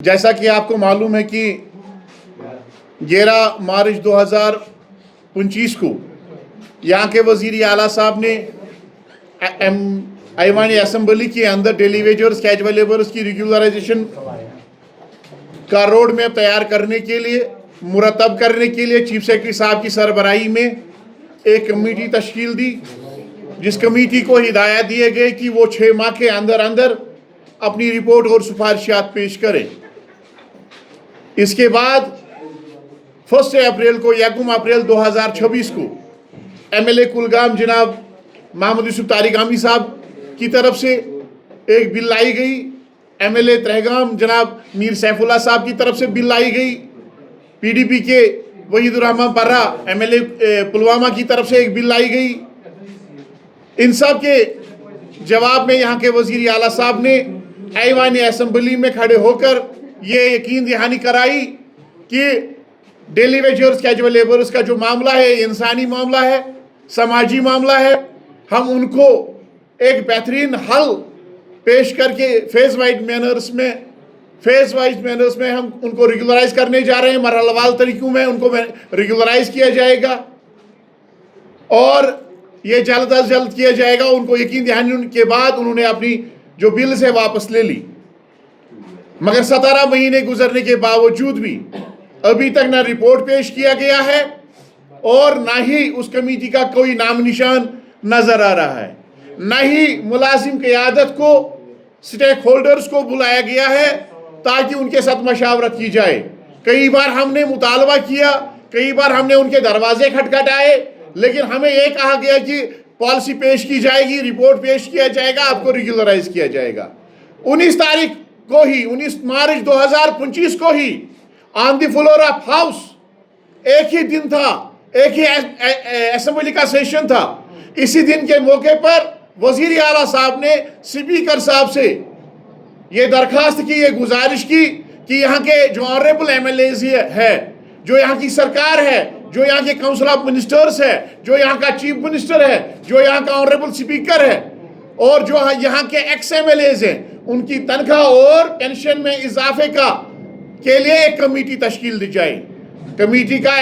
जैसा कि आपको मालूम है कि 11 मार्च 2025 को यहाँ के वज़ीर आला साहब ने ऐवान असम्बली के अंदर डेली वेजर्स कैजुअल लेबर्स की रेगुलराइजेशन का रोड मैप तैयार करने के लिए मुरतब करने के लिए चीफ सेक्रेटरी साहब की सरबराही में एक कमेटी तश्कील दी, जिस कमेटी को हिदायत दिए गए कि वो 6 माह के अंदर अंदर अपनी रिपोर्ट और सिफारिशात पेश करें। इसके बाद 1 अप्रैल को 1 अप्रैल 2026 को MLA कुलगाम जनाब मोहम्मद यूसुफ तारिगामी साहब की तरफ से एक बिल लाई गई, MLA तहगाम जनाब मीर सैफुल्लाह साहब की तरफ से बिल लाई गई, PDP के वहीदुर रहमान पर्रा MLA पुलवामा की तरफ से एक बिल लाई गई। इन सब के जवाब में यहाँ के वज़ीर आला साहब ने ऐवान असम्बली में खड़े होकर ये यकीन दहानी कराई कि डेली वेजर्स कैजुअल लेबर्स का जो मामला है इंसानी मामला है, समाजी मामला है, हम उनको एक बेहतरीन हल पेश करके फेज़ वाइज मैनर्स में हम उनको रेगुलराइज करने जा रहे हैं। मरहलवार तरीक़ों में उनको रेगुलराइज किया जाएगा और ये जल्द अज जल्द किया जाएगा। उनको यकीन दहानी के बाद उन्होंने अपनी जो बिल से वापस ले ली, मगर 17 महीने गुजरने के बावजूद भी अभी तक ना रिपोर्ट पेश किया गया है और ना ही उस कमेटी का कोई नाम निशान नजर आ रहा है, ना ही मुलाजिम क़यादत को स्टेक होल्डर्स को बुलाया गया है ताकि उनके साथ मशावरत की जाए। कई बार हमने मुतालबा किया, कई बार हमने उनके दरवाजे खटखटाए, लेकिन हमें यह कहा गया कि पॉलिसी पेश की जाएगी, रिपोर्ट पेश किया जाएगा, आपको रेगुलराइज किया जाएगा। 19 तारीख को ही 19 मार्च 2025 को ही on the floor of house एक ही दिन था, एक ही असेंबली का सेशन था। इसी दिन के मौके पर वज़ीर आला साहब ने स्पीकर साहब से ये दरखास्त की, ये गुजारिश की कि यहाँ के जो ऑनरेबल MLAs है, जो यहाँ की सरकार है, जो यहाँ के काउंसिल ऑफ मिनिस्टर्स है, जो यहाँ का चीफ मिनिस्टर है, जो यहाँ का ऑनरेबल स्पीकर है और जो यहाँ के MLAs हैं, उनकी तनख्वाह और पेंशन में इजाफे के लिए एक कमेटी तश्कील दी जाए। कमेटी का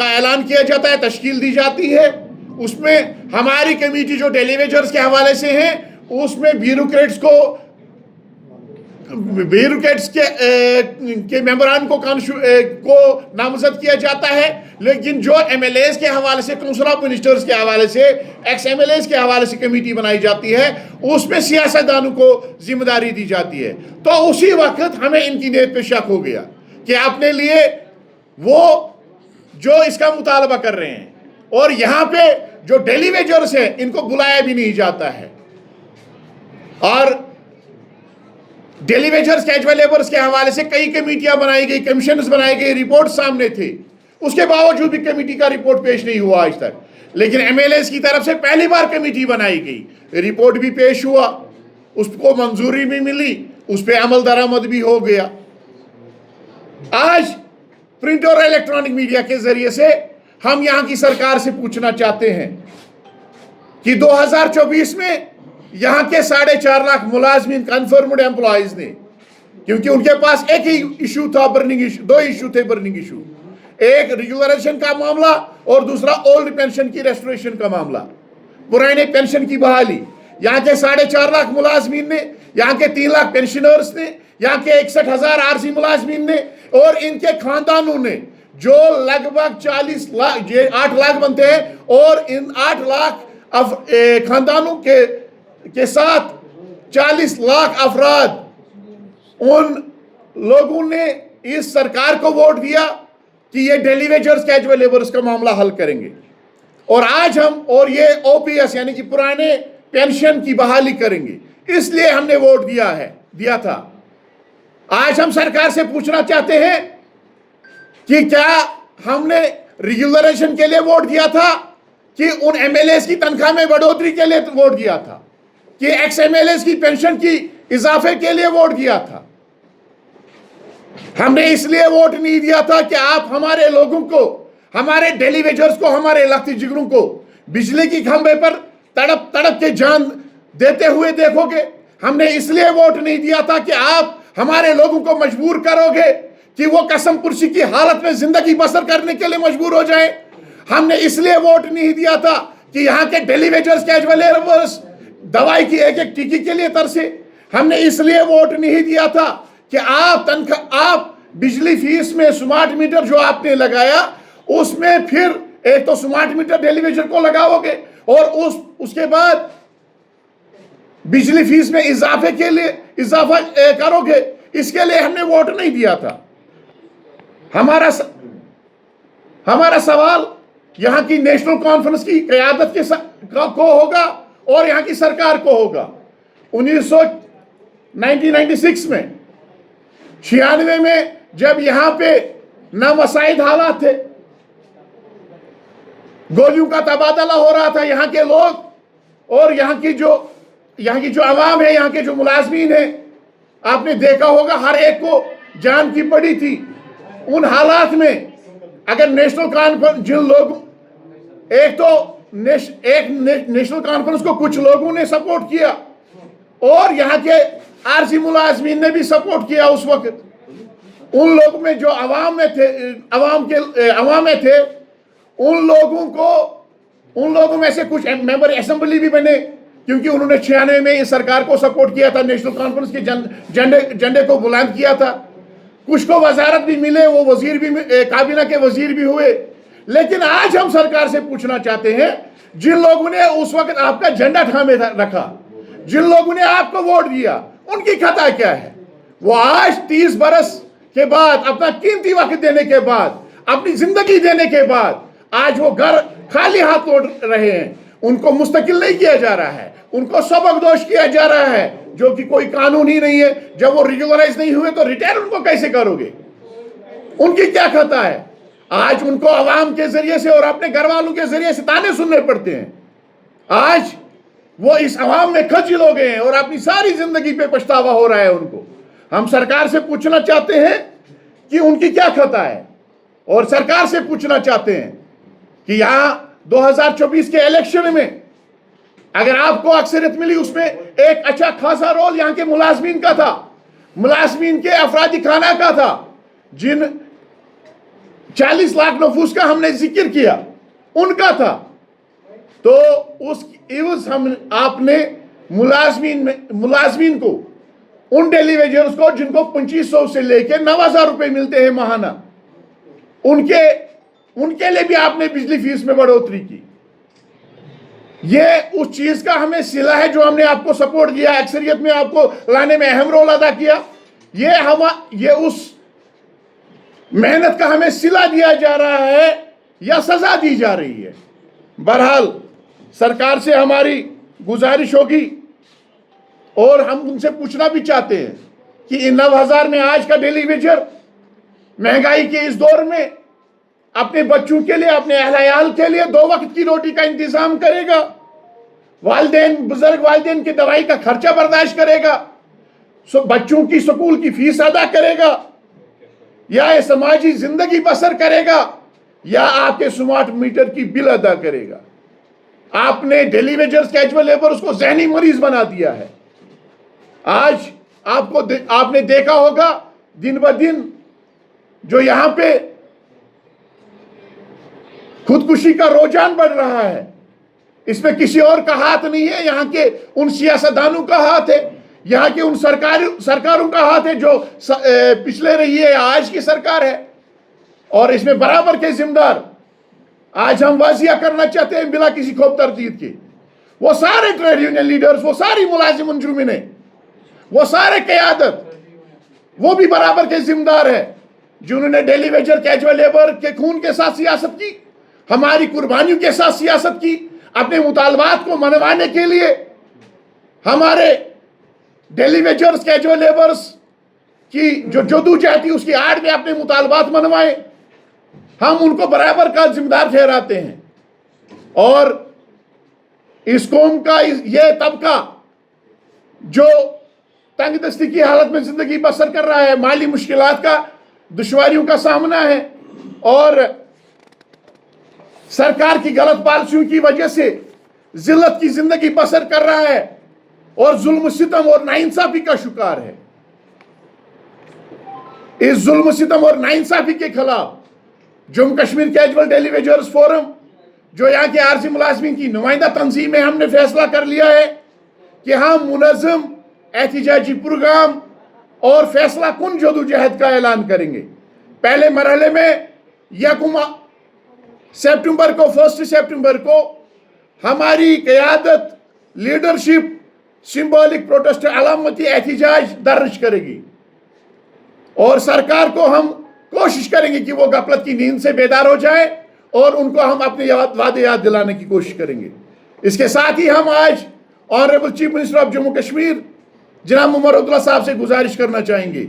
ऐलान किया जाता है, तश्कील दी जाती है। उसमें हमारी कमेटी जो डेली वेजर्स के हवाले से है, उसमें ब्यूरोक्रेट्स के मेंबरान को नामजद किया जाता है, लेकिन जो MLAs के हवाले से, काउंसिल ऑफ मिनिस्टर्स के हवाले से, MLAs के हवाले से कमेटी बनाई जाती है, उसमें सियासतदानों को जिम्मेदारी दी जाती है। तो उसी वक्त हमें इनकी नीयत पे शक हो गया कि अपने लिए वो जो इसका मुतालबा कर रहे हैं और यहाँ पे जो डेली वेजर्स हैं इनको बुलाया भी नहीं जाता है। और डेली वेजर्स कैजुअल लेबर्स के हवाले से कई कमेटियां बनाई गई, कमीशंस बनाए गए, रिपोर्ट सामने थे, उसके बावजूद भी कमेटी का रिपोर्ट पेश नहीं हुआ आज तक। लेकिन MLAs की तरफ से पहली बार कमेटी बनाई गई, रिपोर्ट भी पेश हुआ, उसको मंजूरी भी मिली, उस पर अमल दरामद भी हो गया। आज प्रिंट और इलेक्ट्रॉनिक मीडिया के जरिए से हम यहाँ की सरकार से पूछना चाहते हैं कि 2024 में यहाँ के 4.5 लाख मुलाजमीन कन्फर्म्ड एम्प्लॉयज ने, क्योंकि उनके पास एक ही इशू था, बर्निंग इशू, 2 इशू थे बर्निंग इशू, एक रेगुलराइजेशन का मामला और दूसरा ओल्ड पेंशन की रेस्टोरेशन का मामला, पुराने पेंशन की बहाली। यहाँ के 4.5 लाख मुलाजमीन ने, यहाँ के 3 लाख पेंशनर्स ने, यहाँ के 61,000 RC मुलाजमीन ने और इनके खानदानों ने, जो लगभग 40 लाख, ये 8 लाख बनते हैं, और इन 8 लाख खानदानों के साथ 40 लाख अफराद, उन लोगों ने इस सरकार को वोट दिया कि ये डेली वेजर्स कैजुअल लेबर्स का मामला हल करेंगे और आज हम और ये OPS यानी कि पुराने पेंशन की बहाली करेंगे, इसलिए हमने वोट दिया था। आज हम सरकार से पूछना चाहते हैं कि क्या हमने रेगुलराइजेशन के लिए वोट दिया था कि उन MLAs की तनख्वाह में बढ़ोतरी के लिए वोट दिया था, कि MLAs की पेंशन की इजाफे के लिए वोट दिया था? हमने इसलिए वोट नहीं दिया था कि आप हमारे लोगों को, हमारे डेली वेजर्स को, हमारे लखती जिगरों को बिजली की खंभे पर तड़प तड़प के जान देते हुए देखोगे। हमने इसलिए वोट नहीं दिया था कि आप ہمارے لوگوں کو مجبور کرو گے کہ وہ قسم پرسی کی حالت میں زندگی بسر کرنے کے لیے مجبور ہو جائیں. ہم نے اس لیے ووٹ نہیں دیا تھا کہ یہاں کے ڈیلی ویجرز کیجول لیبرز دوائی کی ایک ایک ٹیکی کے لیے ترسے. ہم نے اس لیے ووٹ نہیں دیا تھا کہ آپ بجلی فیس میں سمارٹ میٹر جو آپ نے لگایا اس میں پھر ایک تو سمارٹ میٹر ڈیلی ویجر کو لگاؤ گے اور اس کے بعد بجلی فیس میں اضافہ کرو گے. اس کے لیے ہم نے ووٹ نہیں دیا تھا. ہمارا سوال یہاں کی نیشنل کانفرنس کی قیادت کو ہوگا اور یہاں کی سرکار کو ہوگا. 1996 میں 96 میں جب یہاں پہ نامساعد حالات تھے, گولیوں کا تبادلہ ہو رہا تھا, یہاں کے لوگ اور یہاں کی جو عوام ہے, یہاں کے جو ملازمین ہیں, آپ نے دیکھا ہوگا ہر ایک کو جان کی پڑی تھی. ان حالات میں اگر نیشنل کانفرنس جن لوگوں ایک نیشنل کانفرنس کو کچھ لوگوں نے سپورٹ کیا اور یہاں کے عارضی ملازمین نے بھی سپورٹ کیا اس وقت. ان لوگوں میں جو عوام میں تھے ان لوگوں میں سے کچھ ممبر اسمبلی بھی بنے کیونکہ انہوں نے 96 میں اس سرکار کو سپورٹ کیا تھا, نیشنل کانفرنس کے جھنڈے کو بلند کیا تھا. کچھ کو وزارت بھی ملے, وہ وزیر بھی کابینہ کے وزیر بھی ہوئے. لیکن آج ہم سرکار سے پوچھنا چاہتے ہیں جن لوگوں نے اس وقت آپ کا جھنڈا تھامے رکھا, جن لوگوں نے آپ کو ووٹ دیا, ان کی خطا کیا ہے؟ وہ آج 30 برس کے بعد, اپنا قیمتی وقت دینے کے بعد, اپنی زندگی دینے کے بعد آج وہ گھر خالی ہاتھ لوٹ رہے ہیں. ان کو مستقل نہیں کیا جا رہا ہے, ان کو سبق دوش کیا جا رہا ہے جو کہ کوئی قانون ہی نہیں ہے. جب وہ ریگولرائز نہیں ہوئے تو ریٹائر ان کو کیسے کرو گے؟ ان کی کیا خطا ہے؟ آج ان کو عوام کے ذریعے سے اور اپنے گھر والوں کے ذریعے سے تانے سننے پڑتے ہیں. آج وہ اس عوام میں خجل ہو گئے ہیں اور اپنی ساری زندگی پہ پچھتاوا ہو رہا ہے ان کو. ہم سرکار سے پوچھنا چاہتے ہیں کہ ان کی کیا خطا ہے, اور سرکار سے پوچھنا چاہتے ہیں کہ یہاں 2024 کے الیکشن میں اگر آپ کو اکثریت ملی, اس میں ایک اچھا خاصا رول یہاں کے ملازمین کا تھا, ملازمین کے افرادی خانہ کا تھا, جن 40 لاکھ نفوس کا ہم نے ذکر کیا, ان کا تھا. تو اس عوض آپ نے ملازمین کو, ان ڈیلی ویجرز کو جن کو 2500 سے لے کے 9000 روپے ملتے ہیں ماہانہ, ان کے لیے بھی آپ نے بجلی فیس میں بڑھوتری کی. یہ اس چیز کا ہمیں صلہ ہے جو ہم نے آپ کو سپورٹ کیا, اکثریت میں آپ کو لانے میں اہم رول ادا کیا. یہ اس محنت کا ہمیں صلہ دیا جا رہا ہے یا سزا دی جا رہی ہے؟ بہرحال سرکار سے ہماری گزارش ہوگی اور ہم ان سے پوچھنا بھی چاہتے ہیں کہ ان 9000 میں آج کا ڈیلی ویجر مہنگائی کے اس دور میں اپنے بچوں کے لیے, اپنے اہل عیال کے لیے 2 وقت کی روٹی کا انتظام کرے گا, بزرگ والدین کی دوائی کا خرچہ برداشت کرے گا, بچوں کی سکول کی فیس ادا کرے گا, یا سماجی زندگی بسر کرے گا, یا آپ کے سمارٹ میٹر کی بل ادا کرے گا؟ آپ نے ڈیلی ویجرز کیجول لیبرز کو ذہنی مریض بنا دیا ہے. آج آپ نے دیکھا ہوگا دن بدن جو یہاں پہ خودکشی کا رجحان بڑھ رہا ہے, اس میں کسی اور کا ہاتھ نہیں ہے, یہاں کے ان سیاستدانوں کا ہاتھ ہے, یہاں کے ان سرکاروں کا ہاتھ ہے جو پچھلے رہی ہے یا آج کی سرکار ہے, اور اس میں برابر کے ذمہ دار آج ہم واضح کرنا چاہتے ہیں بلا کسی خوف تردید کے. وہ سارے ٹریڈ یونین لیڈرز, وہ ساری ملازم انجمنیں, وہ سارے قیادت, وہ بھی برابر کے ذمہ دار ہیں جنہوں نے ڈیلی ویجر کیجول لیبر کے خون کے ساتھ سیاست کی, ہماری قربانیوں کے ساتھ سیاست کی, اپنے مطالبات کو منوانے کے لیے ہمارے ڈیلی ویجرز کیجول لیبرز کی جو جدوجہد اس کی آڑ میں اپنے مطالبات منوائے. ہم ان کو برابر کا ذمہ دار ٹھہراتے ہیں, اور اس قوم کا یہ طبقہ جو تنگ دستی کی حالت میں زندگی بسر کر رہا ہے, مالی مشکلات کا, دشواریوں کا سامنا ہے, اور سرکار کی غلط پالیسیوں کی وجہ سے ذلت کی زندگی بسر کر رہا ہے اور ظلم ستم اور ناانصافی کا شکار ہے. इस जुल्म सितम और नाइंसाफी के खिलाफ Jammu Kashmir casual daily wagers forum, जो यहाँ के आरजी मुलाजमीन की नुमाइंदा तंजीम है, हमने फैसला कर लिया है कि हम मुनज़्ज़म एहतिजाजी प्रोग्राम और फैसला कुन जदोजहद का ऐलान करेंगे। पहले मरहले में 1 सितंबर को 1 सितंबर को हमारी क़यादत लीडरशिप सिंबॉलिक प्रोटेस्ट अलामती एहतिजाज दर्ज करेगी और सरकार को हम कोशिश करेंगे कि वो गफलत की नींद से बेदार हो जाए और उनको हम अपने वादे याद दिलाने की कोशिश करेंगे। इसके साथ ही हम आज honourable chief minister of Jammu Kashmir जनाब उमर अब्दुल्ला साहब से गुजारिश करना चाहेंगे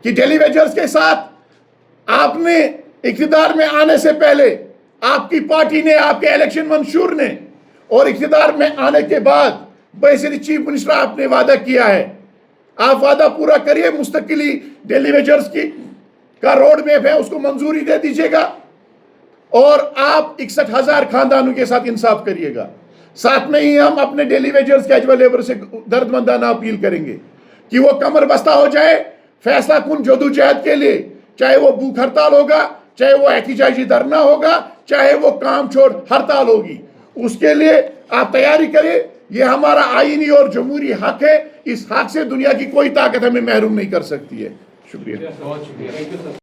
कि डेली वेजर्स के साथ आपने इक़्तिदार में आने से पहले आपकी पार्टी ने, आपके इलेक्शन मंशूर ने, और इक़्तिदार में आने के बाद बेसिकली चीफ मिनिस्टर आपने वादा किया है, आप वादा पूरा करिए। मुस्तकिली डेली वेजर्स की का रोड मैप है उसको मंजूरी दे दीजिएगा और आप 61,000 खानदानों के साथ इंसाफ करिएगा। साथ में ही हम अपने डेली वेजर्स कैजुअल लेबर से दर्दमंदाना अपील करेंगे कि वो कमर बस्ता हो जाए फैसला कुन जदोजहद के लिए, चाहे वो भूख हड़ताल होगा, चाहे वो एहतिजाजी धरना होगा, चाहे वो काम छोड़ हड़ताल होगी, उसके लिए आप तैयारी करें। ये हमारा आईनी और जमहूरी हक है, इस हक से दुनिया की कोई ताकत हमें महरूम नहीं कर सकती है। शुक्रिया।